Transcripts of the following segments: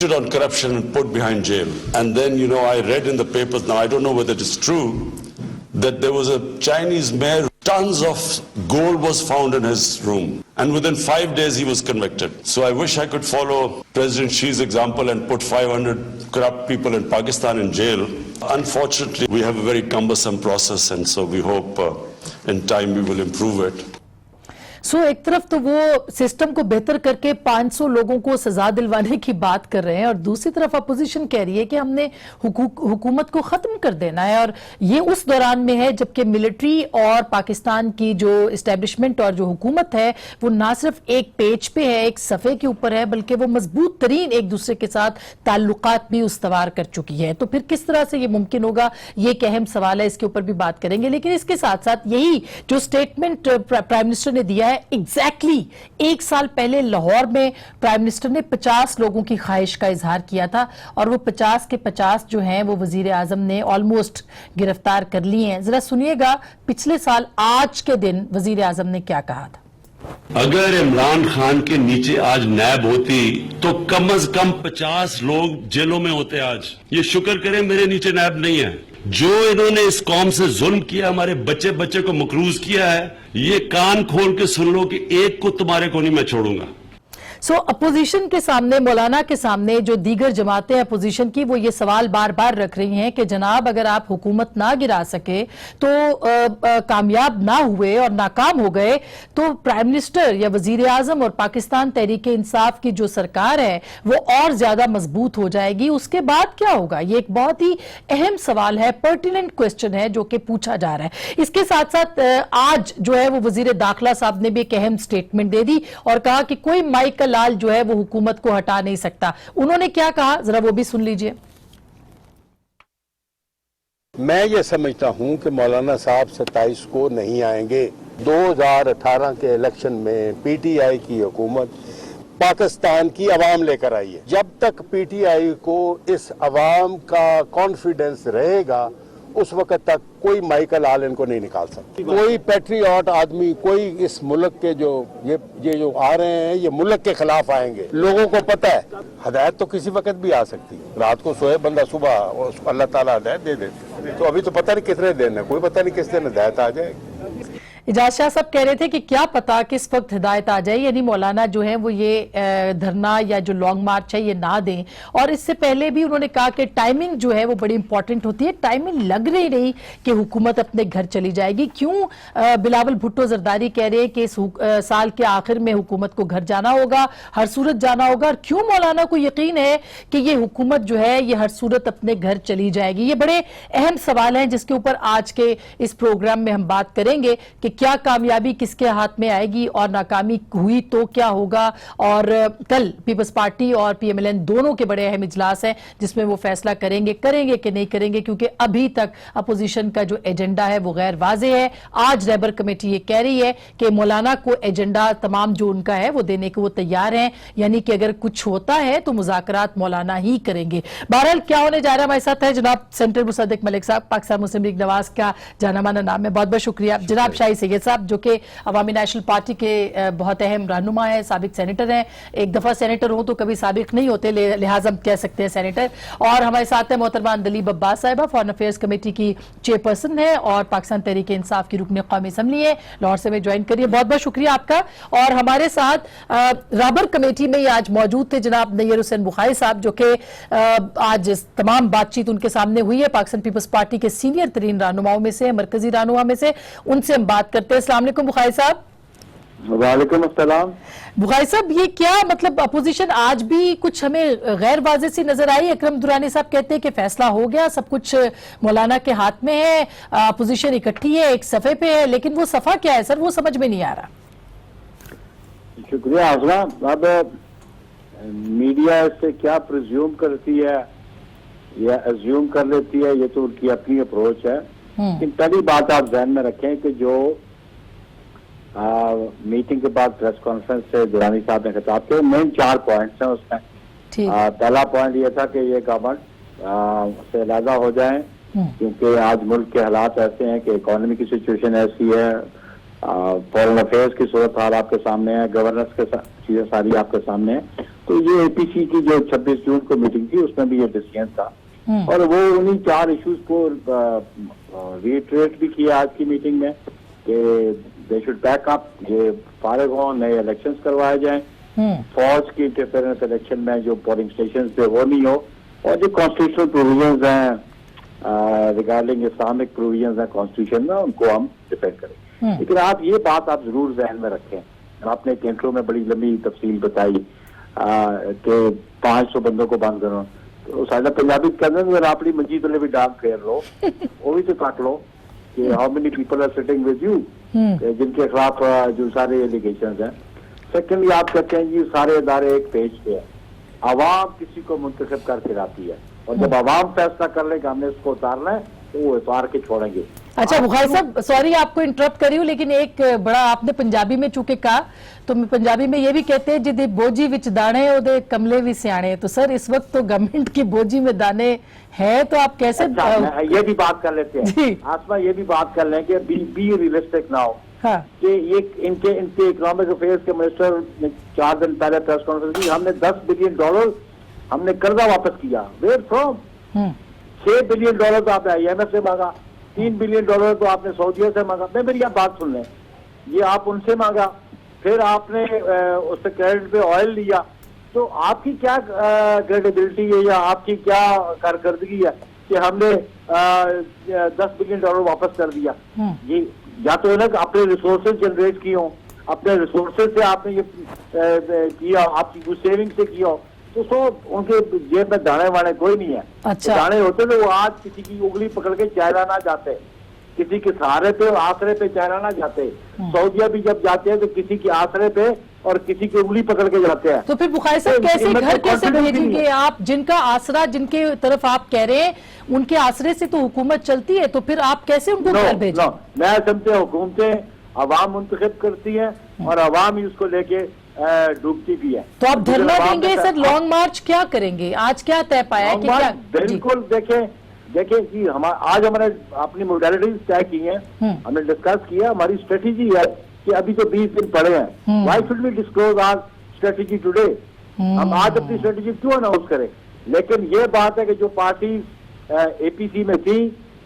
on corruption and put behind jail. And then, I read in the papers, now I don't know whether it is true, that there was a Chinese mayor, tons of gold was found in his room. And within 5 days, he was convicted. So I wish I could follow President Xi's example and put 500 corrupt people in Pakistan in jail. Unfortunately, we have a very cumbersome process, and so we hope in time we will improve it. एक तरफ तो वो system को बेहतर करके 500 लोगों को सजा दिलवाने की बात कर रहे हैं और दूसरी तरफ अपोजिशन कह रही है कि हमने हुकूमत को खत्म कर देना है, और ये उस दौरान में है जबकि मिलिट्री और पाकिस्तान की जो एस्टेब्लिशमेंट और जो हुकूमत है वो ना सिर्फ एक पेज पे है, एक सफ़े के ऊपर है, बल्कि वो मजबूत तरीन एक दूसरे के साथ ताल्लुकात भी उस्तवार कर चुकी है। तो फिर किस तरह से ये मुमकिन होगा, ये एक अहम सवाल है, इसके ऊपर भी बात करेंगे। लेकिन इसके साथ साथ यही जो स्टेटमेंट प्राइम मिनिस्टर ने दिया है, एग्जैक्टली एक साल पहले लाहौर में प्राइम मिनिस्टर ने 50 लोगों की ख्वाहिश का इजहार किया था और वो 50 के 50 जो हैं वो वजीर आजम ने ऑलमोस्ट गिरफ्तार कर लिए हैं। जरा सुनिएगा पिछले साल आज के दिन वजीर आजम ने क्या कहा था। अगर इमरान खान के नीचे आज नैब होती तो कम से कम 50 लोग जेलों में होते आज। ये शुक्र करें मेरे नीचे नैब नहीं है। जो इन्होंने इस कौम से जुल्म किया, हमारे बच्चे बच्चे को मकरूज किया है, ये कान खोल के सुन लो कि एक को तुम्हारे को नहीं मैं छोड़ूंगा। अपोजिशन के सामने, मौलाना के सामने जो दीगर जमातें अपोजिशन की, वो ये सवाल बार बार रख रही हैं कि जनाब अगर आप हुकूमत ना गिरा सके तो कामयाब ना हुए और नाकाम हो गए तो प्राइम मिनिस्टर या वजीर आजम और पाकिस्तान तहरीक इंसाफ की जो सरकार है वो और ज्यादा मजबूत हो जाएगी, उसके बाद क्या होगा? ये एक बहुत ही अहम सवाल है, पर्टिनेंट क्वेश्चन है जो कि पूछा जा रहा है। इसके साथ साथ आज जो है वो वजीर दाखिला साहब ने भी एक अहम स्टेटमेंट दे दी और कहा कि कोई माइकल लाल जो है वो हुकूमत को हटा नहीं सकता। उन्होंने क्या कहा, जरा वो भी सुन लीजिए। मैं ये समझता हूं कि मौलाना साहब 27 को नहीं आएंगे। 2018 के इलेक्शन में पीटीआई की हुकूमत पाकिस्तान की अवाम लेकर आई है। जब तक पीटीआई को इस अवाम का कॉन्फिडेंस रहेगा उस वक्त तक कोई माइकल आल इनको नहीं निकाल सकती। कोई पैट्रियट आदमी, कोई इस मुल्क के ये जो आ रहे हैं ये मुल्क के खिलाफ आएंगे। लोगों को पता है हदायत तो किसी वक्त भी आ सकती है। रात को सोए बंदा सुबह उसको अल्लाह ताला हदायत दे देते। तो अभी तो पता नहीं कितने दिन है, कोई पता नहीं किस दिन हदायत आ जाएगी। इजाज शाह साहब कह रहे थे कि क्या पता किस वक्त हिदायत आ जाए, यानी मौलाना जो है वो ये धरना या जो लॉन्ग मार्च है ये ना दें। और इससे पहले भी उन्होंने कहा कि टाइमिंग जो है वो बड़ी इंपॉर्टेंट होती है। टाइमिंग लग रही कि हुकूमत अपने घर चली जाएगी। क्यों बिलावल भुट्टो जरदारी कह रहे हैं कि इस साल के आखिर में हुकूमत को घर जाना होगा, हर सूरत जाना होगा, और क्यों मौलाना को यकीन है कि ये हुकूमत जो है ये हर सूरत अपने घर चली जाएगी? ये बड़े अहम सवाल हैं जिसके ऊपर आज के इस प्रोग्राम में हम बात करेंगे कि क्या कामयाबी किसके हाथ में आएगी और नाकामी हुई तो क्या होगा। और कल पीपल्स पार्टी और पीएमएलएन दोनों के बड़े अहम इजलास हैं जिसमें वो फैसला करेंगे कि नहीं करेंगे, क्योंकि अभी तक अपोजिशन का जो एजेंडा है वो गैर वाज़ेह है। आज लेबर कमेटी ये कह रही है कि मौलाना को एजेंडा तमाम जो उनका है वो देने को वो तैयार हैं, यानी कि अगर कुछ होता है तो मुज़ाकरात मौलाना ही करेंगे। बहरहाल क्या होने जा रहा है, हमारे साथ है जनाब सेनेटर मुसद्दिक मलिक साहब, पाकिस्तान मुस्लिम लीग नवाज का जाना माना नाम है, बहुत बहुत शुक्रिया। जनाब शाही सैयद साहब जो कि अवामी नेशनल पार्टी के बहुत अहम रहनुमा है, साबिक सेनेटर हैं, एक दफा सेनेटर हो तो कभी साबिक नहीं होते, लिहाजा हम कह सकते हैं सेनेटर। और हमारे साथ है मोहतरमा अंदलीब अब्बास साहिबा, फॉरेन अफेयर्स कमेटी की चेयरपर्सन है और पाकिस्तान तहरीक इंसाफ की रुकन कौमी असम्बली है, लाहौर से में ज्वाइन करिए, बहुत बहुत शुक्रिया आपका। और हमारे साथ राबर कमेटी में आज मौजूद थे जनाब नैयर हुसैन बुखारी साहब जो कि आज तमाम बातचीत उनके सामने हुई है, पाकिस्तान पीपल्स पार्टी के सीनियर तरीन रहनुमाओं में से, मरकजी रहनुमा में से, उनसे हम बात करते हैं। अस्सलाम वालेकुम बुखारी साहब। वालेकुम अस्सलाम। बुखारी साहब ये क्या मतलब अपोजिशन आज भी कुछ हमें गैर वाज़ेह सी नजर आई? अकरम दुरानी साहब कहते हैं कि फैसला हो गया, सब कुछ मौलाना के हाथ में है, अपोजिशन इकट्ठी है, एक सफे पे है, लेकिन वो सफा क्या है सर, वो समझ में नहीं आ रहा। शुक्रिया आसमा। अब मीडिया इससे क्या प्रिज्यूम करती है या अज्यूम कर लेती है, ये तो उनकी अपनी अप्रोच है। लेकिन पहली बात आप ध्यान में रखें कि जो मीटिंग के बाद प्रेस कॉन्फ्रेंस से दुरानी साहब ने खिताब किया, मेन 4 पॉइंट्स हैं उसमें। पहला पॉइंट ये था कि ये गवर्नमेंट से अलहदा हो जाए क्योंकि आज मुल्क के हालात ऐसे हैं कि इकोनॉमी की सिचुएशन ऐसी है, फॉरेन अफेयर्स की सूरत हाल आपके सामने है, गवर्नेंस के चीजें सारी आपके सामने है। तो ये एपीसी की जो 26 जून को मीटिंग थी उसमें भी ये डिसीजन था और वो उन्हीं 4 इश्यूज को रिट्रेट भी किया आज की मीटिंग में कि दे शुड बैक अप, ये फारिग हों, नए इलेक्शंस करवाए जाएं, फौज की इंटरफेरेंस इलेक्शन में जो पोलिंग स्टेशन पे वो नहीं हो, और जो कॉन्स्टिट्यूशनल प्रोविजंस हैं रिगार्डिंग इस्लामिक प्रोविजंस हैं कॉन्स्टिट्यूशन में उनको हम डिफेंड करें। लेकिन आप ये बात आप जरूर जहन में रखें, आपने एक इंट्रो में बड़ी लंबी तफसील बताई कि 500 बंदों को बंद करो, तो सादा पंजाबी कहते हैं अपनी मंजी तले भी डांग फेर लो, वो भी तो काट लो कि how many people are sitting with you जिनके खिलाफ जो सारे एलिगेशंस हैं। सेकेंडली आप कहते हैं जी सारे इदारे एक पेज पे है, आवाम किसी को मुंतखब करके लाती है और जब आवाम फैसला कर ले कि हमने इसको उतारना है तो वो उतार के छोड़ेंगे। अच्छा बुखारी साहब, सॉरी आपको इंटरप्ट करी हूँ, लेकिन एक बड़ा आपने पंजाबी में चूंकि कहा तो मैं पंजाबी में ये भी कहते हैं जिदे बोझी विच दाने ओदे कमले भी सियाने, तो सर इस वक्त तो गवर्नमेंट की बोझी में दाने हैं तो आप कैसे ये भी बात कर लेते हैं आसमा, ये भी बात कर लें कि बी रियलिस्टिक नाउ कि ये इनके इकोनॉमिक अफेयर्स के मिनिस्टर ने 4 दिन पहले प्रेस कॉन्फ्रेंस की, हमने $10 बिलियन हमने कर्जा वापस किया। Where from? $6 बिलियन तो आपने IMF से मांगा, $3 बिलियन तो आपने सऊदीया से मांगा। मेरी आप बात सुन लें, ये आप उनसे मांगा, फिर आपने उससे क्रेडिट पे ऑयल लिया, तो आपकी क्या क्रेडिबिलिटी है या आपकी क्या कारकर्दगी है कि हमने $10 बिलियन वापस कर दिया? ये या तो है ना कि अपने रिसोर्सेज जनरेट किए हों, अपने रिसोर्सेज से आपने ये किया, आपकी कुछ सेविंग से किया हो, तो उनके जेब में दाने वाने कोई नहीं है। अच्छा। दाने होते तो वो आज किसी की उंगली पकड़ के चायना ना जाते, किसी के सहारे पे आसरे पे चायना ना जाते। सऊदीया भी जब जाते हैं तो किसी के आसरे पे और किसी की उंगली पकड़ के जाते हैं। तो फिर बुखारी साहब कैसे घर कैसे भेजेंगे आप? जिनका आसरा, जिनके तरफ आप कह रहे हैं उनके आसरे से तो हुकूमत चलती है, तो फिर आप कैसे उनको घर भेजें? मैं समझते हुकूमतें अवाम मुंतखब करती है और अवाम ही उसको लेके डूबती भी है। तो आप धरना देंगे सर, लॉन्ग मार्च क्या करेंगे? आज क्या तय पाया है कि क्या? बिल्कुल देखें जी, आज हमने अपनी मोडालिटीज तय की हैं, हमने डिस्कस किया, हमारी स्ट्रेटेजी है कि अभी तो 20 दिन पड़े हैं, why should we disclose our strategy today? हम आज अपनी स्ट्रेटेजी क्यों अनाउंस करें? लेकिन ये बात है कि जो पार्टी एपीसी में थी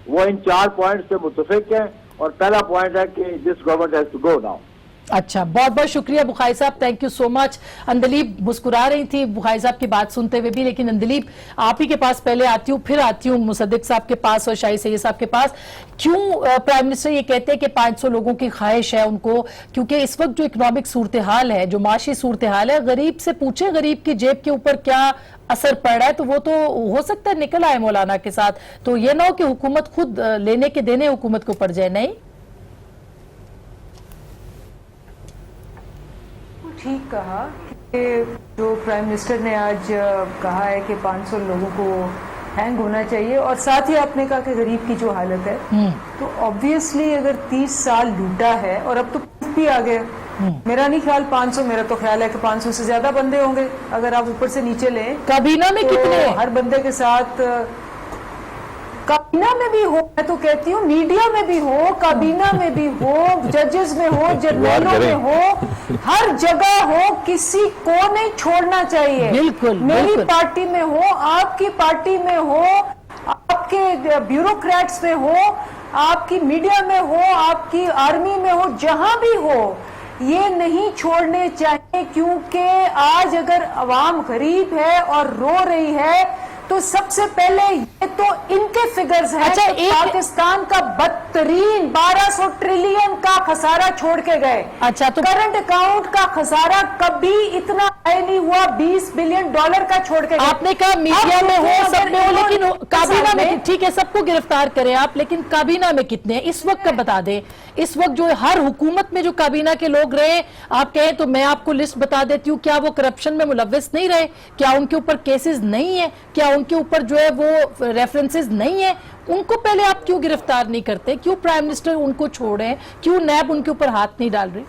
वो इन 4 पॉइंट्स से मुतफिक है और पहला पॉइंट है कि this government has to go now. अच्छा, बहुत बहुत शुक्रिया बुखारी साहब, thank you so much. Andleeb मुस्कुरा रही थी बुखारी साहब की बात सुनते हुए भी, लेकिन अंदलीब आप ही के पास पहले आती हूँ, फिर आती हूँ मुसद्दिक साहब के पास और शाही सैयद साहब के पास। क्यों प्राइम मिनिस्टर ये कहते हैं कि 500 लोगों की ख्वाहिश है उनको? क्योंकि इस वक्त जो इकोनॉमिक सूरत हाल है, जो माशी सूरत हाल है, गरीब से पूछे गरीब की जेब के ऊपर क्या असर पड़ रहा है, तो वो तो हो सकता है निकल आए मौलाना के साथ, तो ये ना हो कि हुकूमत खुद लेने के देने हुकूमत को पड़ जाए। नहीं, ठीक कहा कि जो प्राइम मिनिस्टर ने आज कहा है कि 500 लोगों को हैंग होना चाहिए, और साथ ही आपने कहा कि गरीब की जो हालत है, तो ऑब्वियसली अगर 30 साल लूटा है और अब तो भी आ गए, मेरा नहीं ख्याल 500, मेरा तो ख्याल है कि 500 से ज्यादा बंदे होंगे अगर आप ऊपर से नीचे लें। काबीना में तो कितने? हर बंदे के साथ काबीना में भी हो, मैं तो कहती हूँ मीडिया में भी हो, काबीना में भी हो, जजेस में हो, जर्नलों में हो, हर जगह हो, किसी को नहीं छोड़ना चाहिए। बिल्कुल, मेरी बिल्कुल। पार्टी में हो, आपकी पार्टी में हो, आपके ब्यूरोक्रेट्स में हो, आपकी मीडिया में हो, आपकी आर्मी में हो, जहां भी हो, ये नहीं छोड़ने चाहिए। क्योंकि आज अगर अवाम गरीब है और रो रही है तो सबसे पहले ये तो इनके फिगर्स हैं। अच्छा, पाकिस्तान का बदतरीन 1200 ट्रिलियन का खसारा छोड़ के गए। अच्छा, तो करंट अकाउंट का खसारा कभी इतना नहीं हुआ, $20 बिलियन का छोड़ के गए। आपने कहा मीडिया में हो, सब में हो, लेकिन काबीना में, ठीक है सबको गिरफ्तार करें आप, लेकिन काबीना में कितने हैं इस वक्त का बता दें। इस वक्त जो हर हुकूमत में जो काबीना के लोग रहे, आप कहें तो मैं आपको लिस्ट बता देती हूँ, क्या वो करप्शन में मुलव्विस नहीं रहे? क्या उनके ऊपर केसेस नहीं है? क्या उनके ऊपर जो है वो रेफरेंसेस नहीं है? उनको पहले आप क्यों गिरफ्तार नहीं करते? क्यों प्राइम मिनिस्टर उनको छोड़े? क्यों नैब उनके ऊपर हाथ नहीं डाल रही?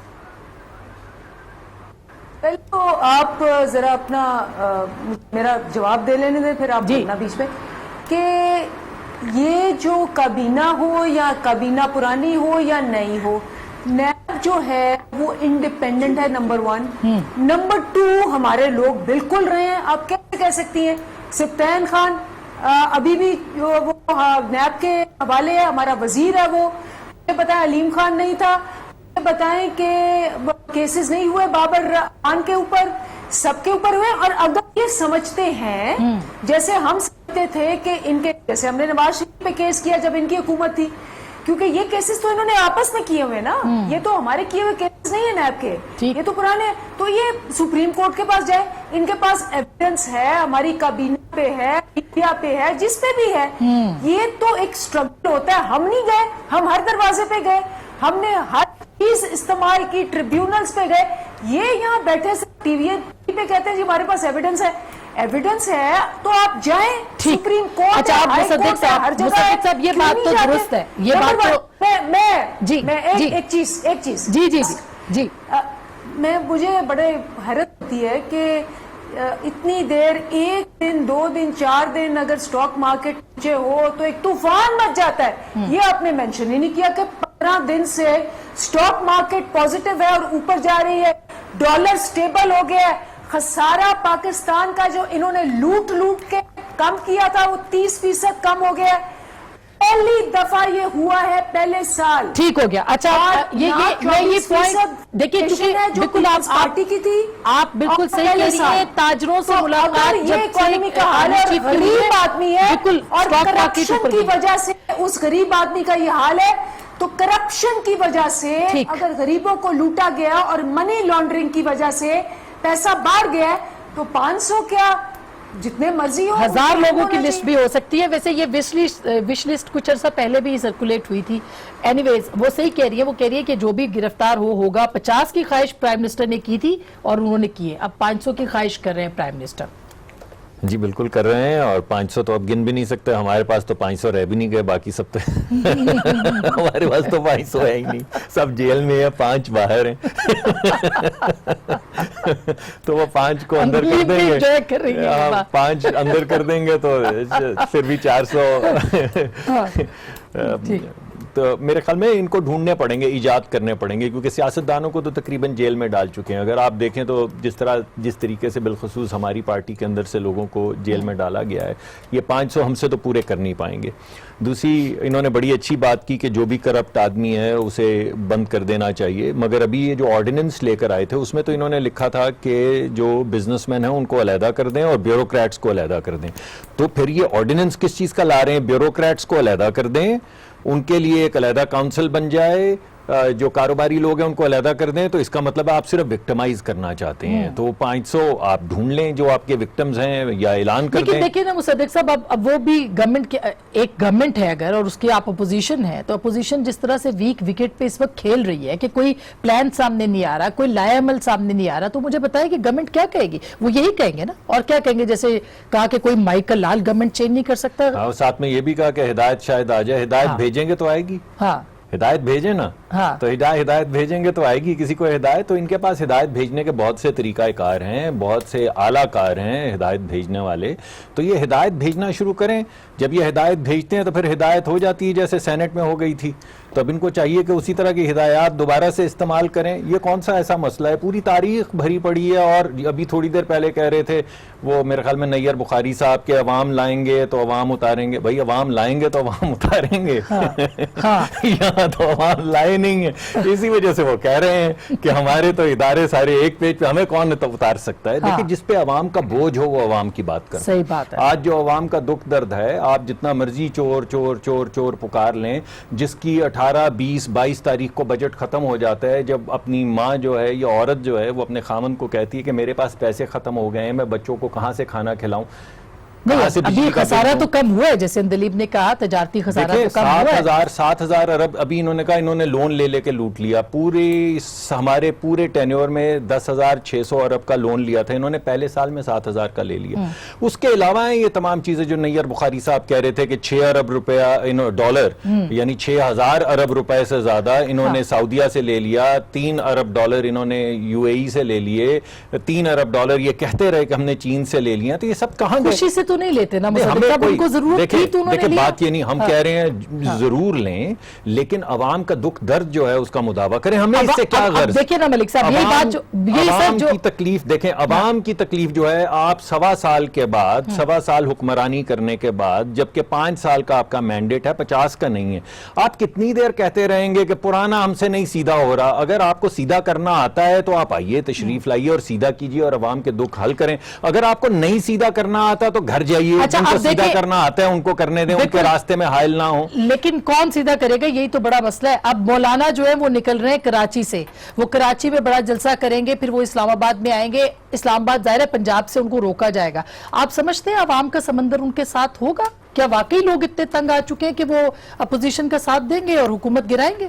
पहले तो आप जरा अपना मेरा जवाब दे लेने दें, फिर आप बोलना बीच में कि ये जो काबीना हो या काबीना पुरानी हो या नई हो, नैब جو ہے وہ انڈیپینڈنٹ ہے نمبر 1. نمبر 2 ہمارے لوگ بالکل رہے ہیں. آپ کیسے کہہ سکتی ہیں سبطین خان ابھی بھی وہ نیب کے حوالے ہے, ہمارا وزیر ہے, وہ بتائیں علیم خان نہیں تھا, بتائیں کہ کیسز نہیں ہوئے بابر خان کے اوپر, سب کے اوپر ہوئے. اور اگر یہ سمجھتے ہیں جیسے ہم سمجھتے تھے کہ ان کے, جیسے ہم نے نواز شریف پہ کیس کیا جب ان کی حکومت تھی, کیونکہ یہ کیسز تو انہوں نے آپس میں کیے ہوئے نا, یہ تو ہمارے کیے ہوئے کیسز نہیں ہیں نیب کے, یہ تو پرانے. تو یہ سپریم کورٹ کے پاس جائے, ان کے پاس ایویڈنس ہے, ہماری کابینہ پہ ہے, میڈیا پہ ہے, جس پہ بھی ہے. یہ تو ایک اسٹرگل ہوتا ہے. ہم نہیں گئے, ہم ہر دروازے پہ گئے, ہم نے ہر چیز استعمال کی, ٹریبیونلز پہ گئے. یہ یہاں بیٹھے سے ٹی وی پہ کہتے ہیں جی ہمارے پاس ایویڈنس ہے. ایویڈنس ہے تو آپ جائیں سپریم کورٹ. اچھا آپ مصدق صاحب یہ بات تو درست ہے, یہ بات تو میں ایک چیز جی مجھے بڑے حیرت ہوتی ہے کہ اتنی دیر, 1 دن 2 دن 4 دن اگر سٹاک مارکیٹ نیچے ہو تو ایک طوفان مچ جاتا ہے. یہ آپ نے مینشن ہی نہیں کیا کہ 15 دن سے سٹاک مارکیٹ پازیٹیو ہے اور اوپر جا رہی ہے, ڈالر سٹیبل ہو گیا ہے. خسارہ پاکستان کا جو انہوں نے لوٹ کے کم کیا تھا وہ 30% کم ہو گیا ہے. پہلی دفعہ یہ ہوا ہے پہلے سال. ٹھیک ہو گیا. اچھا یہ پوائنٹ دیکھیں, بالکل آپ پارٹی کی تھی, آپ بالکل صحیح کہہ رہی ہیں. تاجروں سے ملاقات, یہ اکانومی کا حال ہے, غریب آدمی ہے اور کرپشن کی وجہ سے اس غریب آدمی کا یہ حال ہے. تو کرپشن کی وجہ سے اگر غریبوں کو لوٹا گیا اور منی لانڈرنگ کی وجہ سے پیسہ باہر گیا ہے تو 500 کیا جتنے مرضی ہو, 1000 لوگوں کی لسٹ بھی ہو سکتی ہے. ویسے یہ وش لسٹ کچھ عرصہ پہلے بھی سرکولیٹ ہوئی تھی. اینی ویز وہ صحیح کہہ رہی ہے, وہ کہہ رہی ہے کہ جو بھی گرفتار ہوگا. 50 کی خواہش پرائم منسٹر نے کی تھی اور انہوں نے کی ہے, اب 500 کی خواہش کر رہے ہیں پرائم منسٹر. جی بالکل کر رہے ہیں, اور 500 تو اب گن بھی نہیں سکتے. ہمارے پاس تو 500 رہ بھی نہیں گئے, باقی سب تو ہمارے پاس تو 500 ہے ہی نہیں, سب جیل میں ہے, 5 باہر ہیں. تو وہ 5 کو اندر کر دیں گے, 5 اندر کر دیں گے تو پھر بھی 400. تو میرے خیال میں ان کو ڈھونڈنے پڑیں گے, ایجاد کرنے پڑیں گے, کیونکہ سیاستدانوں کو تو تقریباً جیل میں ڈال چکے ہیں. اگر آپ دیکھیں تو جس طریقے سے بالخصوص ہماری پارٹی کے اندر سے لوگوں کو جیل میں ڈالا گیا ہے, یہ 500 ہم سے تو پورے کر نہیں پائیں گے. دوسری انہوں نے بڑی اچھی بات کی کہ جو بھی کرپٹ آدمی ہے اسے بند کر دینا چاہیے, مگر ابھی یہ جو آرڈیننس لے کر آئے تھے اس میں تو انہوں نے لکھا تھا کہ جو بزنس مین ہیں ان کو علیحدہ کر دیں اور بیوروکریٹس کو علیحدہ کر دیں. تو پھر یہ آرڈیننس کس چیز کا لا رہے ہیں؟ بیوروکریٹس کو علیحدہ کر دیں, ان کے لیے ایک علیحدہ کاؤنسل بن جائے, جو کاروباری لوگ ہیں ان کو علیحدہ کر دیں. تو اس کا مطلب آپ صرف وکٹمائز کرنا چاہتے ہیں. تو 500 آپ ڈھونڈ لیں جو آپ کے وکٹمز ہیں یا اعلان کر دیں. دیکھیں نا مصدق صاحب, اب وہ بھی ایک گورنمنٹ ہے اگر, اور اس کی آپ اپوزیشن ہے, تو اپوزیشن جس طرح سے ویک وکٹ پہ اس وقت کھیل رہی ہے کہ کوئی پلان سامنے نہیں آ رہا, کوئی لائے عمل سامنے نہیں آ رہا, تو مجھے بتائیں کہ گورنمنٹ کیا کہے گی؟ وہ یہی کہیں گے نا, اور کیا کہیں گے؟ جیسے کہا کہ کوئی مائیکل لال گورنمنٹ چینج نہیں کر سکتا. ہاں, ساتھ میں یہ بھی کہا کہ ہدایت شاید آ جائے. ہدایت بھیجیں گے تو آئے گی. ہاں, ہدایت بھیجیں نا, تو ہدایت بھیجیں گے تو آئے گی کسی کو ہدایت. تو ان کے پاس ہدایت بھیجنے کے بہت سے طریقہ کار ہیں, بہت سے اعلیٰ کار ہیں ہدایت بھیجنے والے. تو یہ ہدایت بھیجنا شروع کریں. جب یہ ہدایت بھیجتے ہیں تو پھر ہدایت ہو جاتی ہے جیسے سینٹ میں ہو گئی تھی. تو اب ان کو چاہیے کہ اسی طرح کی ہدایات دوبارہ سے استعمال کریں. یہ کون سا ایسا مسئلہ ہے؟ پوری تاریخ بھری پڑی ہے. اور ابھی تھوڑی دیر پہلے کہہ رہے تھے وہ میرے خیال میں نیئر بخاری صاحب کے عوام لائیں گے تو عوام اتاریں گے. بھائی عوام لائیں گے تو عوام اتاریں گے, یہاں تو عوام لائے نہیں ہیں. اسی وجہ سے وہ کہہ رہے ہیں کہ ہمارے تو ادارے سارے ایک پیج پہ, ہمیں کون اتار سکتا ہے. دیکھیں جس پہ عوام کا بوجھ ہو وہ عوام کی بات کریں. صحیح بات ہے. آج جو عوام کا دکھ درد ہے, آپ جتنا مرضی چور چور چور چور پکار لیں, جس کی 18 20 22 تاریخ کو بجٹ ختم ہو جاتا ہے, جب اپنی ماں جو ہے یا عورت جو ہے وہ اپنے خامن کو کہتی ہے کہ میرے پاس پیسے ختم ہو گئے ہیں, میں بچوں کو کہاں سے کھانا کھلاؤں. ابھی خسارہ تو کم ہوا ہے, جیسے اندلیب نے کہا تجارتی خسارہ تو کم ہوا ہے. 7,000 ارب ابھی انہوں نے کہا انہوں نے لون لے کے لوٹ لیا. ہمارے پورے ٹینیور میں 10,600 ارب کا لون لیا تھا, انہوں نے پہلے سال میں 7,000 کا لے لیا. اس کے علاوہ یہ تمام چیزیں جو نیئر بخاری صاحب کہہ رہے تھے کہ 6 ارب روپیہ ڈالر یعنی 6,000 ارب روپے سے زیادہ انہوں نے سعودیہ سے لے لیا. 3 ارب ڈالر انہوں نے UAE سے لے لیے. 3 ارب ڈالر یہ کہتے رہے کہ ہم نے چین سے لے لیا. تو یہ سب کہاں گئے؟ خوشی سے تو تو نہیں لیتے نا نہیں، مصدق صاحب, ان کو ضرورت تھی تو انہوں نے دیکھیں لیا. بات یہ نہیں, ہم کہہ رہے ہیں ضرور لیں, لیکن عوام کا دکھ درد جو ہے اس کا مداوع کریں. ہمیں اس سے کیا غرض؟ دیکھیں نا ملک صاحب, یہی بات عوام کی تکلیف دیکھیں, عوام کی تکلیف جو ہے, آپ 1.25 سال کے بعد, 1.25 سال حکمرانی کرنے کے بعد, جبکہ 5 سال کا آپ کا مینڈیٹ ہے, 50 کا نہیں ہے, آپ کتنی دیر کہتے رہیں گے کہ پرانا ہم سے نہیں سیدھا ہو رہا؟ اگر آپ کو سیدھا کرنا آتا ہے تو آپ آئیے, تشریف لائیے اور سیدھا کیجئے اور عوام کے دکھ حل کریں. اگر آپ کو نہیں سیدھا کرنا آتا تو گھر جائیے, جن کو سیدھا کرنا آتا ہے ان کو کرنے دیں, ان کے راستے میں حائل نہ ہوں. لیکن کون سیدھا کرے گا, یہی تو بڑا مسئلہ ہے. اب مولانا جو ہے وہ نکل رہے ہیں کراچی سے, وہ کراچی میں بڑا جلسہ کریں گے, پھر وہ اسلام آباد میں آئیں گے. اسلام آباد ظاہر ہے پنجاب سے ان کو روکا جائے گا. آپ سمجھتے ہیں عوام کا سمندر ان کے ساتھ ہوگا؟ کیا واقعی لوگ اتنے تنگ آ چکے ہیں کہ وہ اپوزیشن کا ساتھ دیں گے اور حکومت گرائیں گے؟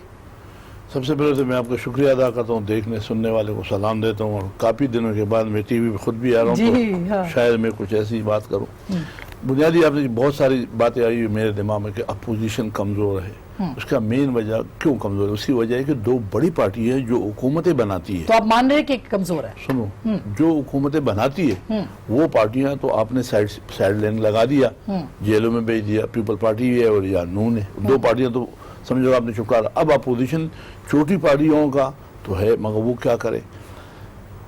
سب سے پہلے تو میں آپ کا شکریہ ادا کرتا ہوں, دیکھنے سننے والے کو سلام دیتا ہوں, اور کافی دنوں کے بعد میں ٹی وی پہ خود بھی آ رہا ہوں, تو شاید میں کچھ ایسی بات کروں. بنیادی آپ نے بہت ساری باتیں آئی ہوئی میرے دماغ میں کہ اپوزیشن کمزور ہے. اس کا مین وجہ کیوں کمزور ہے؟ اس کی وجہ ہے کہ 2 بڑی پارٹی ہیں جو حکومتیں بناتی ہے. تو آپ مان رہے ہیں کہ کمزور ہے؟ سنو, جو حکومتیں بناتی ہے وہ پارٹیاں تو آپ نے سائیڈ لائن لگا دیا, جیلوں میں بھیج دیا. پیپل پارٹی ہے اور یا نون ہے, 2 پارٹیاں تو سمجھو آپ نے چپکا رہا. اب اپوزیشن چھوٹی پارٹیوں کا تو ہے, مگر وہ کیا کرے؟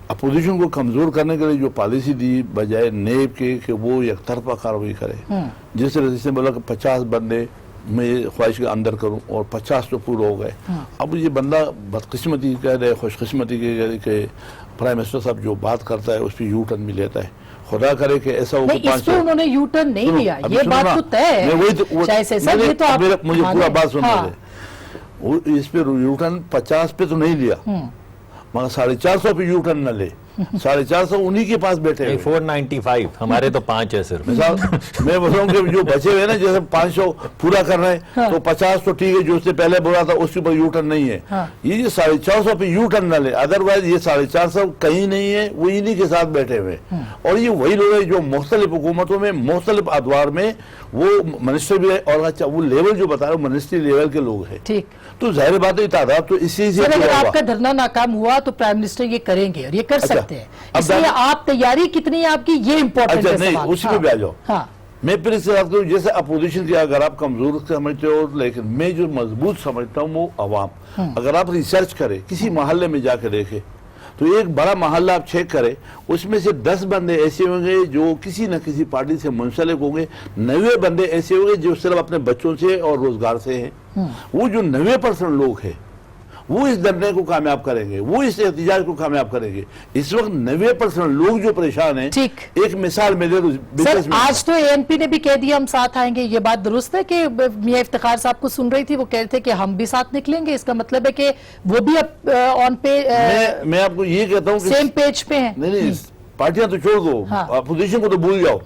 اپوزیشن کو کمزور کرنے کے لیے جو پالیسی دی, بجائے نیب کے کہ وہ یک طرفہ کارروائی کرے, جس طرح سے بولا کہ 50 بندے میں خواہش کے اندر کروں اور 50 تو پورے ہو گئے. اب یہ بندہ بدقسمتی کہہ رہے, خوش قسمتی کہہ رہے کہ پرائم منسٹر صاحب جو بات کرتا ہے اس پہ یو ٹرن بھی لیتا ہے. خدا کرے کہ ایسا ہو کہ 500. اس پہ انہوں نے یو ٹرن نہیں لیا, یہ بات تو طے ہے. مجھے پورا بات سننا دے. اس پہ یو ٹرن 50 پہ تو نہیں لیا, مگر 450 پہ یو ٹرن نہ لے. 450 انہی کے پاس بیٹھے ہیں. 495 ہمارے تو 5 ہے صرف. میں بول رہا ہوں کہ جو بچے ہوئے نا, جیسے 500 پورا کر رہے ہیں تو 50 تو ٹھیک ہے, جو اس سے پہلے بولا تھا اس کے اوپر یو ٹرن نہیں ہے. یہ 450 پہ یو ٹرن نہ لے, ادروائز یہ 450 کہیں نہیں ہے, وہ انہی کے ساتھ بیٹھے ہوئے. اور یہ وہی لوگ ہیں جو مختلف حکومتوں میں مختلف ادوار میں وہ منسٹر بھی ہے, اور اچھا وہ لیول جو بتا رہے ہیں منسٹری لیول کے لوگ ہیں. ٹھیک, تو ظاہر بات ہے تعداد تو اسی سے اگر آپ کا دھرنا ناکام ہوا تو پرائم منسٹر یہ کریں گے اور یہ کر سکتے ہیں. اس لیے آپ تیاری کتنی ہے آپ کی, یہ امپورٹنٹ ہے. اچھا نہیں, اسی پہ بھی آ جاؤ. میں پھر اس سے بات کروں, جیسے اپوزیشن کی اگر آپ کمزور سمجھتے ہو, لیکن میں جو مضبوط سمجھتا ہوں وہ عوام. اگر آپ ریسرچ کریں, کسی محلے میں جا کے دیکھیں, تو ایک بڑا محلہ آپ چیک کریں, اس میں سے 10 بندے ایسے ہوں گے جو کسی نہ کسی پارٹی سے منسلک ہوں گے, 90 بندے ایسے ہوں گے جو صرف اپنے بچوں سے اور روزگار سے ہیں. وہ جو 90% لوگ ہیں وہ اس دھرنے کو کامیاب کریں گے, وہ اس احتجاج کو کامیاب کریں گے. اس وقت 90% لوگ جو پریشان ہیں, ایک مثال میں دے دوں. سر آج تو اے این پی نے بھی کہہ دیا ہم ساتھ آئیں گے, یہ بات درست ہے کہ میاں افتخار صاحب کو سن رہی تھی, وہ کہہ رہے تھے کہ ہم بھی ساتھ نکلیں گے, اس کا مطلب ہے کہ وہ بھی اب آن پہ, میں آپ کو یہ کہتا ہوں کہ سیم پیج پہ ہیں. نہیں, پارٹیاں تو چھوڑ دو, اپوزیشن کو تو بھول جاؤ.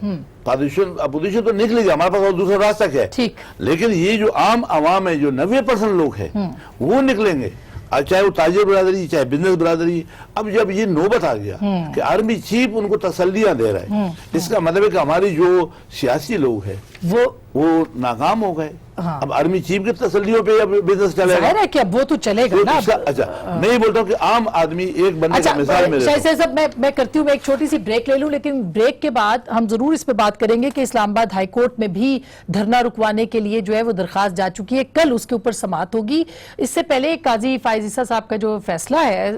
اپوزیشن تو نکلے گا, ہمارے پاس اور دوسرا راستہ کیا ہے. لیکن یہ جو عام عوام ہے, جو 90% لوگ ہیں, وہ نکلیں گے, چاہے وہ تاجر برادری, چاہے بزنس برادری. اب جب یہ نوبت آ گیا کہ آرمی چیف ان کو تسلیاں دے رہا ہے, اس کا مطلب ہے کہ ہماری جو سیاسی لوگ ہیں وہ ناکام ہو گئے. اب آرمی چیف کے تسلیوں پہ بزنس چلے گا, ہے کہ اب وہ تو چلے گا نا. اچھا میں یہ بولتا ہوں کہ عام آدمی ایک بندے کا مثال میں صاحب میں کرتی ہوں, میں ایک چھوٹی سی بریک لے لوں, لیکن بریک کے بعد ہم ضرور اس پہ بات کریں گے کہ اسلام آباد ہائی کورٹ میں بھی دھرنا رکوانے کے لیے جو ہے وہ درخواست جا چکی ہے, کل اس کے اوپر سماعت ہوگی. اس سے پہلے قاضی فائز عیسیٰ صاحب کا جو فیصلہ ہے,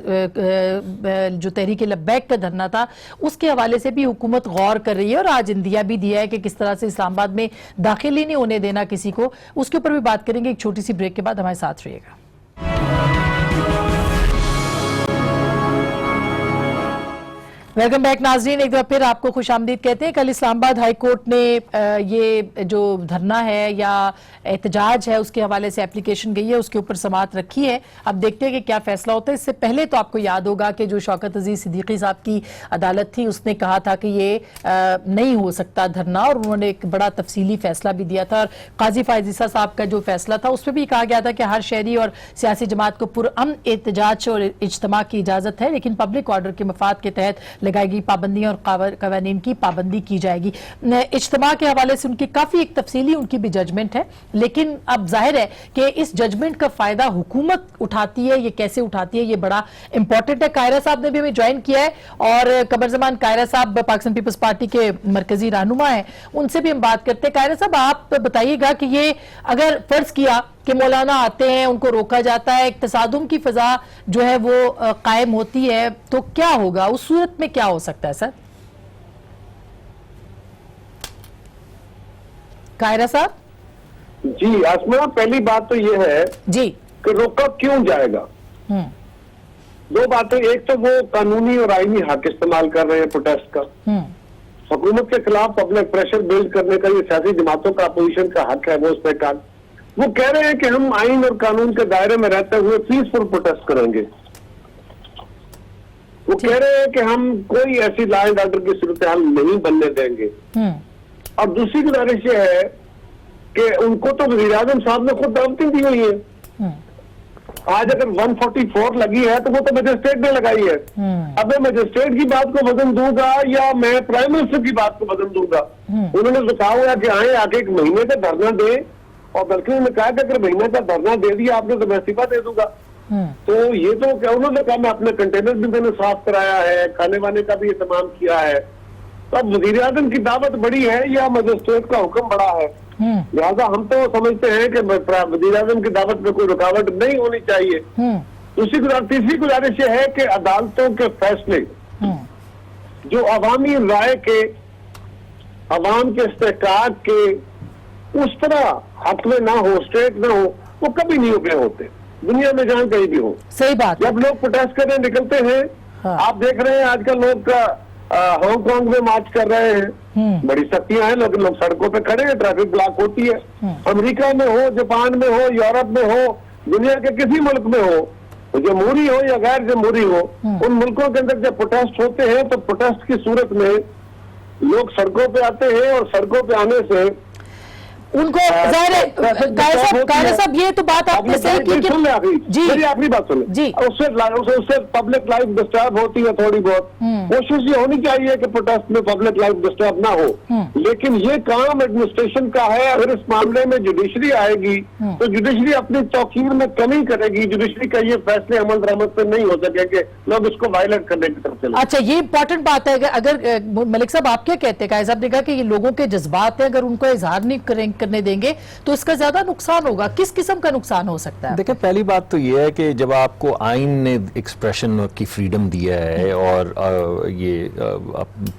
جو تحریک لبیک کا دھرنا تھا, اس کے حوالے سے بھی حکومت غور کر رہی ہے, اور آج اندیا بھی دیا ہے کہ کس طرح سے اسلام آباد میں داخل ہی نہیں ہونے دینا کسی کو. اس کے اوپر بھی بات کریں گے ایک چھوٹی سی بریک کے بعد, ہمارے ساتھ رہیے گا. ویلکم بیک ناظرین, ایک دفعہ پھر آپ کو خوش آمدید کہتے ہیں. کل اسلام آباد ہائی کورٹ نے یہ جو دھرنا ہے یا احتجاج ہے اس کے حوالے سے اپلیکیشن گئی ہے, اس کے اوپر سماعت رکھی ہے. اب دیکھتے ہیں کہ کیا فیصلہ ہوتا ہے. اس سے پہلے تو آپ کو یاد ہوگا کہ جو شوکت عزیز صدیقی صاحب کی عدالت تھی, اس نے کہا تھا کہ یہ نہیں ہو سکتا دھرنا, اور انہوں نے ایک بڑا تفصیلی فیصلہ بھی دیا تھا. اور قاضی فائز عیسیٰ صاحب کا جو فیصلہ تھا اس پہ بھی کہا گیا تھا کہ ہر شہری اور سیاسی جماعت کو پرامن احتجاج اور اجتماع کی اجازت ہے, لیکن پبلک آرڈر کے مفاد کے تحت लगाई गई पाबंदियां और कवानीन की पाबंदी की जाएगी। इज्तिमा के हवाले से उनकी काफी एक तफसीली उनकी भी जजमेंट है, लेकिन अब जाहिर है कि इस जजमेंट का फायदा हुकूमत उठाती है, ये कैसे उठाती है, ये बड़ा इंपॉर्टेंट है। कायरा साहब ने भी हमें ज्वाइन किया है और कमर जमान कायरा साहब पाकिस्तान पीपल्स पार्टी के मरकजी रहनुमा हैं, उनसे भी हम बात करते हैं। कायरा साहब, आप बताइएगा कि ये अगर फर्ज किया कि मौलाना आते हैं, उनको रोका जाता है, एक तसादुम की फिजा जो है वो कायम होती है, तो क्या होगा उस सूरत में, क्या हो सकता है सर? कायरा साहब जी। आसमा, पहली बात तो ये है जी कि रोका क्यों जाएगा। दो बातें, एक तो वो कानूनी और आईनी हक इस्तेमाल कर रहे हैं प्रोटेस्ट का, हुकूमत के खिलाफ पब्लिक प्रेशर बिल्ड करने का ये सियासी जमातों का अपोजिशन का हक है, वो उस पर काम। वो कह रहे हैं कि हम आइन और कानून के दायरे में रहते हुए पीसफुल प्रोटेस्ट करेंगे। वो कह रहे हैं कि हम कोई ऐसी लॉ एंड ऑर्डर की सूरत हाल नहीं बनने देंगे। और दूसरी गुजारिश ये है कि उनको तो वज़ीर आज़म साहब ने खुद दावतें दी हुई है। आज अगर 144 लगी है तो वो तो मजिस्ट्रेट ने लगाई है। अब मैं मजिस्ट्रेट की बात को वजन दूंगा या मैं प्राइम मिनिस्टर की बात को वजन दूंगा? उन्होंने तो कहा हुआ कि आए आके एक महीने का धरना दे, और बल्कि उन्होंने कहा कि अगर महीने का धरना दे दिया आपने तो मैं इस्तीफा दे दूंगा। तो ये तो क्या, उन्होंने कहा मैं अपने कंटेनर भी मैंने साफ कराया है, खाने वाने का भी इंतजाम किया है। तो अब वज़ीर आज़म की दावत बड़ी है या मजिस्ट्रेट का हुक्म बड़ा है? लिहाजा हम तो समझते हैं कि वज़ीर आज़म की दावत में कोई रुकावट नहीं होनी चाहिए। तीसरी गुजारिश ये है कि अदालतों के फैसले जो अवामी राय के, अवाम के इस्तेहकाक के उस तरह हक में ना हो, स्ट्रेट ना हो, वो कभी नहीं हुए होते दुनिया में जहां कहीं भी हो। सही बात। जब लोग प्रोटेस्ट करने निकलते हैं, आप देख रहे हैं आजकल लोग हांगकांग में मार्च कर रहे हैं, बड़ी सख्तियां हैं, लोग सड़कों पे खड़े हैं, ट्रैफिक ब्लॉक होती है। अमेरिका में हो, जापान में हो, यूरोप में हो, दुनिया के किसी मुल्क में हो, जमहूरी हो या गैर जमहूरी हो, उन मुल्कों के अंदर जब प्रोटेस्ट होते हैं तो प्रोटेस्ट की सूरत में लोग सड़कों पे आते हैं, और सड़कों पे आने से उनको कायरा साहब ये तो बात आपने सही की कि जी, मेरी आखिरी बात सुन जी, उससे पब्लिक लाइफ डिस्टर्ब होती है थोड़ी बहुत। कोशिश ये होनी चाहिए कि प्रोटेस्ट में पब्लिक लाइफ डिस्टर्ब ना हो, लेकिन ये काम एडमिनिस्ट्रेशन का है। अगर इस मामले में जुडिशरी आएगी तो जुडिशरी अपनी तौकीर में कमी करेगी, जुडिशरी का ये फैसले अमल दरामद पे नहीं हो सकेंगे, लोग इसको वायलेट करने की तरफ चले। अच्छा, ये इंपॉर्टेंट बात है। अगर मलिक साहब आप क्या कहते हैं? कायरा साहब ने कहा कि ये लोगों के जज्बात हैं, अगर उनको इजहार नहीं करने देंगे तो इसका ज्यादा नुकसान होगा। किस किस्म का नुकसान हो सकता है? देखिए, पहली बात तो ये है कि जब आपको आइन ने एक्सप्रेशन की फ्रीडम दिया है और ये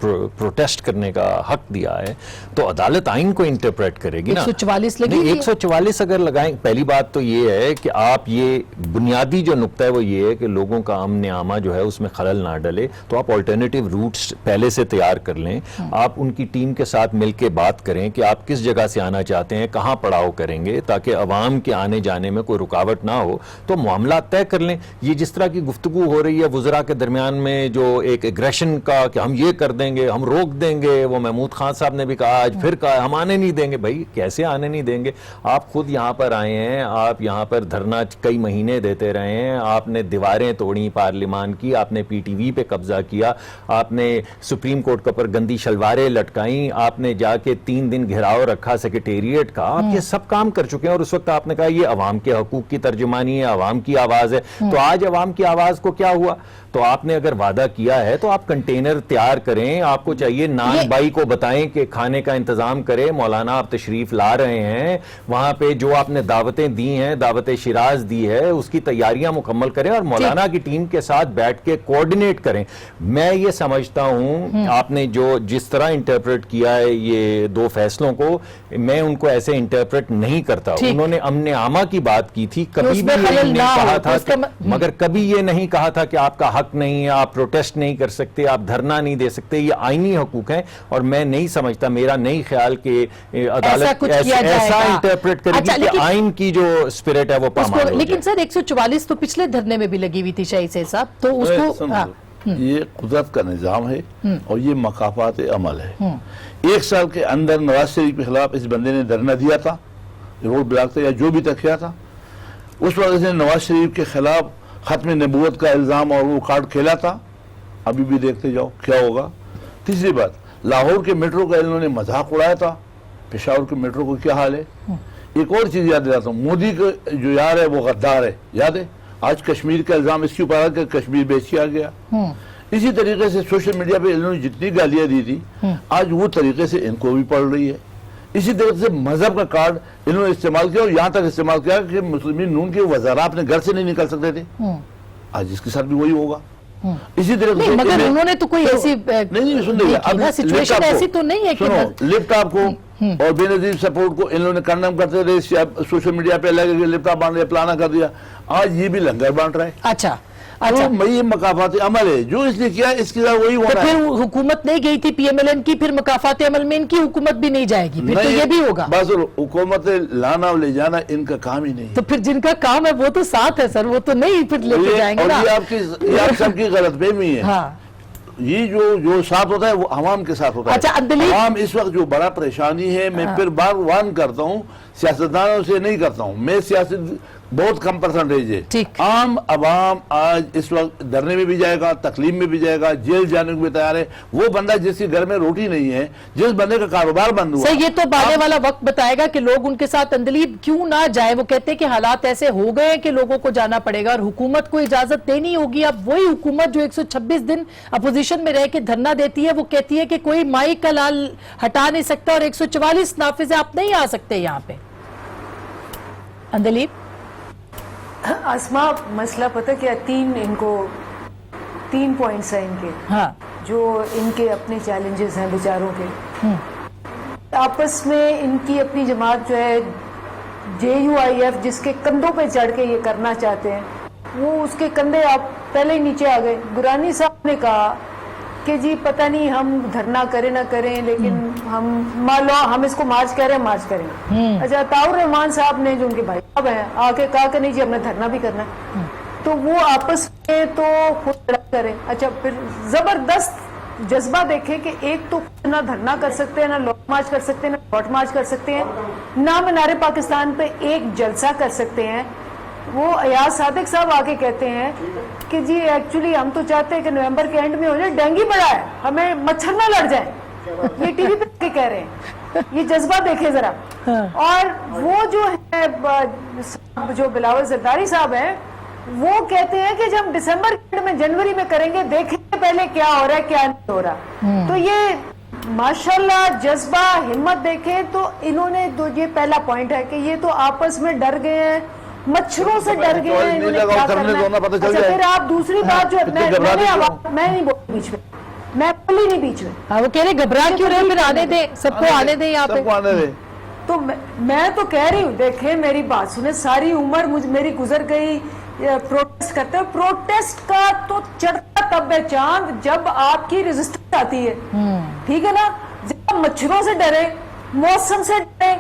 प्रोटेस्ट करने का हक दिया है, तो अदालत आइन को इंटरप्रेट करेगी ना। 144 लगी, 144 अगर लगाएं, पहली बात तो ये है कि आप ये बुनियादी जो नुक्ता है वो ये है कि लोगों का अमन आमा जो है उसमें खलल ना डले, तो आप ऑल्टरनेटिव रूट्स पहले से तैयार कर लें। आप उनकी टीम के साथ मिलकर बात करें कि आप किस जगह से आना चाहते हैं, कहां पड़ाव करेंगे, ताकि अवाम के आने जाने में कोई रुकावट ना हो, तो मामला तय कर लें। ये जिस तरह की गुफ्तगू हो रही है वुज़रा के दरमियान में, जो एक एग्रेशन का कि हम ये कर देंगे, हम रोक देंगे, वो महमूद खान साहब ने भी कहा, आज फिर कहा हम आने नहीं देंगे। भाई कैसे आने नहीं देंगे? आप खुद यहाँ पर आए हैं, आप यहाँ पर धरना कई महीने देते रहे हैं, आपने दीवारें तोड़ी पार्लिमान की, आपने PTV पे कब्जा किया, आपने सुप्रीम कोर्ट के ऊपर गंदी शलवारें लटकाई, आपने जाके 3 दिन घेराव रखा सेक्रेटेरिएट का, आप ये सब काम कर चुके हैं। और उस वक्त आपने कहा ये अवाम के हकूक की तर्जुमानी है, अवाम की आवाज है। तो आज अवाम की आवाज को क्या हुआ? तो आपने अगर वादा किया है तो आप कंटेनर तैयार करें, आपको चाहिए नान बाई को बताएं कि खाने का इंतजाम करें, मौलाना आप तशरीफ ला रहे हैं, वहां पे जो आपने दावतें दी हैं, दावत शिराज दी है, उसकी तैयारियां मुकम्मल करें और मौलाना की टीम के साथ बैठ के कोऑर्डिनेट करें। मैं ये समझता हूं आपने जो जिस तरह इंटरप्रेट किया है ये 2 फैसलों को, मैं उनको ऐसे इंटरप्रेट नहीं करता। उन्होंने अमन आमा की बात की थी, कभी भी ये नहीं कहा था, मगर कभी ये नहीं कहा था कि आपका हक नहीं है, आप प्रोटेस्ट नहीं कर सकते, आप धरना नहीं दे सकते, ये आईनी हकूक हैं। और मैं नहीं समझता, मेरा नहीं ख्याल कि अदालत ऐसा इंटरप्रेट करेगी कि आइन की जो स्पिरिट है वो पामाल हो। लेकिन सर 144 तो पिछले धरने में भी लगी हुई थी शहीद साहब, तो उसको ये कुदरत का निजाम है और ये मकाफात अमल है। 1 साल के अंदर नवाज शरीफ के खिलाफ इस बंदे ने धरना दिया था, रोड ब्लॉक था या जो भी तक किया था, उस वजह से नवाज शरीफ के खिलाफ खत्म नबूवत का इल्जाम और वो कार्ड खेला था, अभी भी देखते जाओ क्या होगा। तीसरी बात, लाहौर के मेट्रो का इन्होंने मजाक उड़ाया था, पेशावर के मेट्रो को क्या हाल है। एक और चीज याद दिलाता हूँ, मोदी का जो यार है वो गद्दार है, याद है। आज कश्मीर का इल्जाम इसके ऊपर आ कि कश्मीर बेच किया गया। इसी तरीके से सोशल मीडिया पे इन्होंने जितनी गालियां दी थी, आज वो तरीके से इनको भी पड़ रही है। इसी तरह से मजहब का कार्ड इन्होंने इस्तेमाल किया, और यहां तक इस्तेमाल किया कि मुस्लिम नून के वज़रा अपने घर से नहीं निकल सकते थे। आज इसके साथ भी वही होगा। इसी तरह नहीं, मगर उन्होंने तो कोई ऐसी नहीं सुन रही, अब सिचुएशन ऐसी तो नहीं है कि लैपटॉप को और बेनजीर सपोर्ट को इन्होंने कंडेम करते रहे, सोशल मीडिया पे लगे लैपटॉप बांट दिया, प्लाना कर दिया, आज ये भी लंगर बांट रहा है। अच्छा तो ये मकाफाती अमल है जो इसने किया, इसके साथ वही होना तो फिर है। हुकूमत नहीं गई थी पीएमएलएन की, फिर मकाफाती अमल में इनकी हुकूमत भी नहीं जाएगी, फिर तो ये भी होगा। बस हुकूमत लाना और ले जाना इनका काम ही नहीं है। तो फिर जिनका काम है वो तो साथ है सर, वो तो नहीं फिर लेके जाएंगे ना। ये आप सबकी गलतफहमी है। हाँ। ये जो साथ होता है वो अवाम के साथ होता है। अच्छा, अवाम इस वक्त जो बड़ा परेशानी है, मैं फिर बार वार्न करता हूँ, सियासतदानों से नहीं करता हूँ, मैं सियासत बहुत कम परसेंटेज है। आम अवाम आज इस वक्त धरने में भी जाएगा, तकलीफ में भी जाएगा, जेल जाने को भी तैयार है। वो बंदा जिसके घर में रोटी नहीं है, जिस बंदे का कारोबार बंद हुआ, सर ये तो आने वाला वक्त बताएगा कि लोग उनके साथ अंदलीब क्यों ना जाए। वो कहते हैं कि हालात ऐसे हो गए हैं कि लोगों को जाना पड़ेगा और हुकूमत को इजाजत देनी होगी। अब वही हुकूमत जो 126 दिन अपोजिशन में रह के धरना देती है, वो कहती है कि कोई माई का लाल हटा नहीं सकता और 144 नाफिज है, आप नहीं आ सकते यहाँ पे। अंदलीब आसमा, मसला पता क्या, तीन पॉइंट्स हैं इनके। हाँ। जो इनके अपने चैलेंजेस हैं बेचारों के। आपस में इनकी अपनी जमात जो है JUIF, जिसके कंधों पे चढ़ के ये करना चाहते हैं, वो उसके कंधे आप पहले ही नीचे आ गए। गुरानी साहब ने कहा कि जी पता नहीं हम धरना करें ना करें, लेकिन हम मान लो हम इसको मार्च कह रहे हैं, मार्च करेंगे। अच्छा, ताउर रहमान साहब ने जो उनके भाई साहब हैं आके कहा कि नहीं जी हमने धरना भी करना है, तो वो आपस में तो खुद लड़ाई करें। अच्छा, फिर जबरदस्त जज्बा देखे कि एक तो ना धरना कर सकते हैं, ना लॉन्ग मार्च कर सकते हैं, ना शॉर्ट मार्च कर सकते हैं, ना मीनारे पाकिस्तान पे एक जलसा कर सकते हैं। वो अयाज सादिक साहब आके कहते हैं कि जी एक्चुअली हम तो चाहते हैं कि नवंबर के एंड में हो जाए, डेंगू बड़ा है, हमें मच्छर ना लड़ जाए। ये टीवी पे कह रहे हैं, ये जज्बा देखे जरा। और वो जो है जो बिलावल जरदारी साहब हैं, वो कहते हैं कि जब दिसंबर के एंड में जनवरी में करेंगे, देखेंगे पहले क्या हो रहा है क्या नहीं हो रहा। तो ये माशाल्लाह जज्बा हिम्मत देखे तो इन्होंने तो ये पहला पॉइंट है कि ये तो आपस में डर गए हैं, मच्छरों से डर गए हैं, इन्होंने क्या करना है। अच्छा, फिर आप दूसरी बात जो मैं नहीं बोली बीच में, मैं बोली नहीं बीच में। हाँ, वो कह रहे घबरा क्यों रहे, फिर आने दे, सबको आने दे यहाँ पे। तो मैं तो कह रही हूँ, देखें मेरी बात सुने, सारी उम्र मेरी गुजर गई प्रोटेस्ट करते हैं। प्रोटेस्ट का तो चढ़ता तब है चांद जब आपकी रेजिस्टेंस आती है, ठीक है ना। जब मच्छरों से डरे, मौसम से डरे,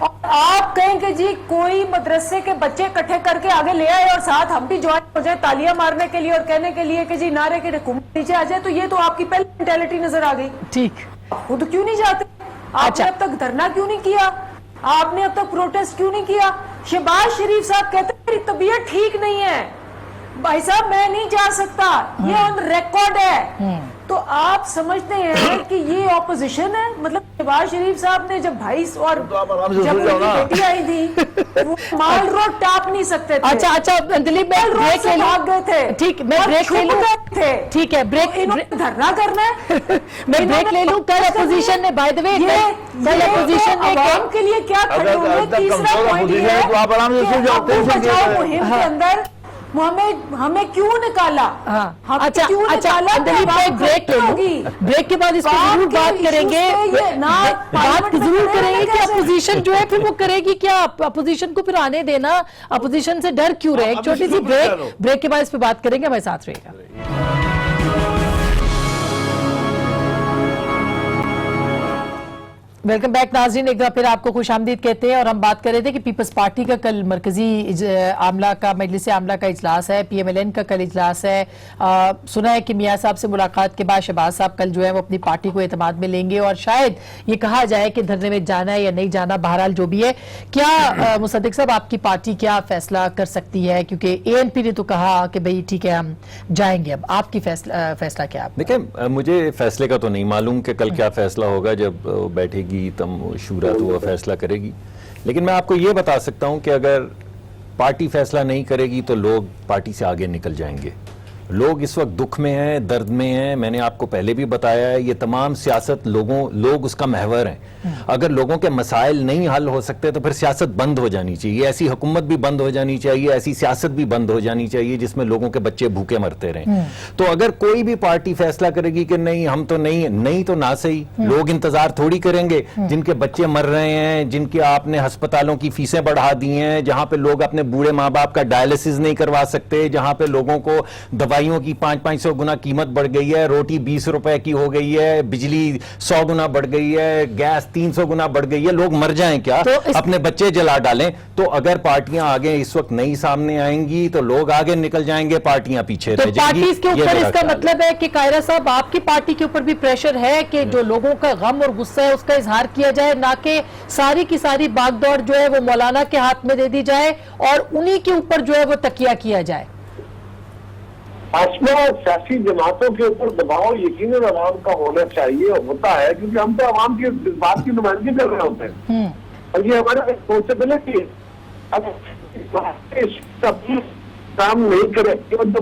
और आप कहें कि जी कोई मदरसे के बच्चे इकट्ठे करके आगे ले आए और साथ हम भी ज्वाइन हो जाए तालियां मारने के लिए और कहने के लिए कि जी नारे के हुकूमत नीचे आ जाए, तो ये तो आपकी पहली मेंटालिटी नजर आ गई। ठीक, खुद क्यों नहीं जाते? आपने अब तक धरना क्यों नहीं किया? आपने अब तक प्रोटेस्ट क्यों नहीं किया? शहबाज शरीफ साहब कहते हैं मेरी तबीयत ठीक नहीं है, भाई साहब मैं नहीं जा सकता, ये ऑन रिकॉर्ड है। तो आप समझते हैं कि ये ऑपोजिशन है? मतलब शहबाज शरीफ साहब ने जब भाई और जब उनकी बेटी आई थी, वो माल रोड टाप नहीं सकते थे। अच्छा अंजलि, मैं ब्रेक ले भाग गए थे। ठीक, मैं ब्रेक ले लूं। ठीक है, ब्रेक धरना करना है। मैं ब्रेक ले लूं। कल अपोजिशन ने, बाय द वे, कल अपोजिशन ने आवाम के लिए क्या खड़े हुए। तीसरा पॉइंट ये है कि बचाओ मुहिम के अंदर हमें क्यों निकाला? अच्छा, ब्रेक ले लूं। ब्रेक के बाद इस पर जरूर बात करेंगे, बात जरूर करेंगे कि अपोजिशन जो है फिर वो करेगी क्या, अपोजिशन को फिर आने देना, अपोजिशन से डर क्यों रहे। एक छोटी सी ब्रेक के बाद इस पर बात करेंगे, हमारे साथ रहेगा। वेलकम बैक नाज़रीन, एक बार फिर आपको खुश आमदीद कहते हैं। और हम बात कर रहे थे कि पीपल्स पार्टी का कल मरकजी आमला का मजलिस आमला का इजलास है, PMLN का कल इजलास है। सुना है कि मियाँ साहब से मुलाकात के बाद शहबाज साहब कल जो है वो अपनी पार्टी को एतमाद में लेंगे और शायद ये कहा जाए कि धरने में जाना है या नहीं जाना, बहरहाल जो भी है। क्या मुसद्दिक साहब आपकी पार्टी क्या फैसला कर सकती है, क्योंकि ANP ने तो कहा कि भाई ठीक है हम जाएंगे, अब आपकी फैसला क्या है? देखिए, मुझे फैसले का तो नहीं मालूम कि कल क्या फैसला होगा, जब बैठेगी तम शूरा तो वो फैसला करेगी। लेकिन मैं आपको ये बता सकता हूं कि अगर पार्टी फैसला नहीं करेगी तो लोग पार्टी से आगे निकल जाएंगे। लोग इस वक्त दुख में हैं, दर्द में हैं। मैंने आपको पहले भी बताया है, ये तमाम सियासत लोग उसका महवर हैं। अगर लोगों के मसाइल नहीं हल हो सकते तो फिर सियासत बंद हो जानी चाहिए, ऐसी हुकूमत भी बंद हो जानी चाहिए, ऐसी सियासत भी बंद हो जानी चाहिए जिसमें लोगों के बच्चे भूखे मरते रहें। तो अगर कोई भी पार्टी फैसला करेगी कि नहीं हम तो नहीं तो ना सही, लोग इंतजार थोड़ी करेंगे। जिनके बच्चे मर रहे हैं, जिनके आपने अस्पतालों की फीसें बढ़ा दी हैं, जहां पे लोग अपने बूढ़े माँ बाप का डायलिसिस नहीं करवा सकते, जहां पे लोगों को दवाइयों की 500 गुना कीमत बढ़ गई है, रोटी 20 रुपए की हो गई है, बिजली 100 गुना बढ़ गई है, गैस 300 गुना बढ़ गई है, लोग मर जाएं क्या, तो अपने बच्चे जला डालें। तो अगर पार्टियां आगे इस वक्त नहीं सामने आएंगी तो लोग आगे निकल जाएंगे, पार्टियां पीछे रह जाएंगी। पार्टी के ऊपर इसका मतलब है कि कायरा साहब आपकी पार्टी के ऊपर भी प्रेशर है कि जो लोगों का गम और गुस्सा है उसका इजहार किया जाए, ना कि सारी की सारी बागदौड़ जो है वो मौलाना के हाथ में दे दी जाए और उन्हीं के ऊपर जो है वो तकिया किया जाए। आसमा सियासी जमातों के ऊपर दबाव यकीनन आवाम का होना चाहिए, होता है, क्योंकि हम तो आवाम की बात की नुमाइंदगी कर रहे होते हैं और ये हमारा रिस्पॉन्सिबिलिटी है। अब काम नहीं करेंगे और जो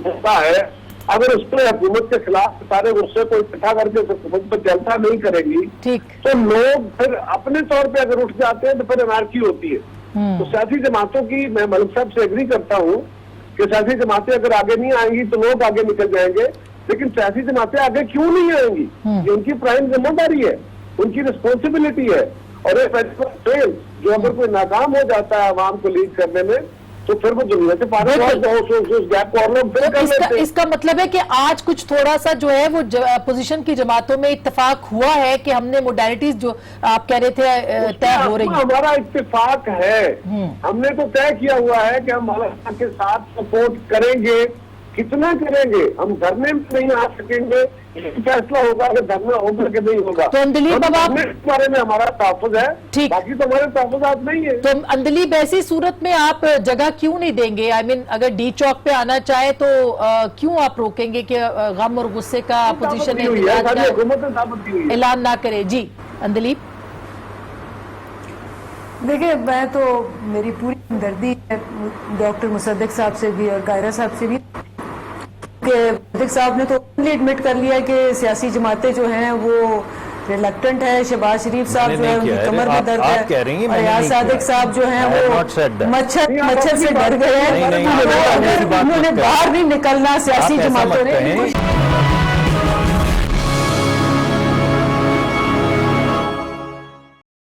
होता है, अगर उस पर हुकूमत के खिलाफ सारे गुस्से को इकट्ठा करके हुकूमत पर जलसा नहीं करेंगी तो लोग फिर अपने तौर पे अगर उठ जाते हैं तो फिर अनारकी होती है। तो सियासी जमातों की, मैं मलिक साहब से एग्री करता हूँ कि सियासी जमातें अगर आगे नहीं आएंगी तो लोग आगे निकल जाएंगे, लेकिन सियासी जमातें आगे क्यों नहीं आएंगी? ये उनकी प्राइम जिम्मेदारी है, उनकी रिस्पॉन्सिबिलिटी है। और फेल जो अगर कोई नाकाम हो जाता है आवाम को लीड करने में तो फिर वो दुनिया से पार गैप को और लोग फिर कर लेते हैं। इसका मतलब है कि आज कुछ थोड़ा सा जो है वो अपोजिशन की जमातों में इत्तेफाक हुआ है कि हमने मोडालिटीज जो आप कह रहे थे तय हो रही है। हमारा इत्तेफाक है, हमने तो तय किया हुआ है कि हम मौलाना के साथ सपोर्ट करेंगे। कितना करेंगे? हम धरने में नहीं आ सकेंगे, फैसला होगा अगर धरना होगा कि नहीं होगा। तो अंदलीब के बारे में हमारा तहफ़्फ़ुज़ है, बाकी तो हमारे तहफ़्फ़ुज़ात नहीं है। तो अंदलीब ऐसी सूरत में आप जगह क्यों नहीं देंगे? आई मीन अगर डी चौक पे आना चाहे तो क्यों आप रोकेंगे कि गम और गुस्से का अपोजिशन ऐलान ना करे? जी अंदलीब। देखिए, मैं तो मेरी पूरी हमदर्दी है डॉक्टर मुसद्दिक साहब से भी और कायरा साहब से भी कि मुसद्दिक साहब ने तो एडमिट कर लिया कि सियासी जमातें जो हैं वो रिलक्टेंट है। शहबाज शरीफ साहब जो है उनकी कमर में दर्द है और याद सादिक साहब जो हैं वो मच्छर से डर गए हैं, उन्होंने बाहर नहीं निकलना सियासी जमातों ने।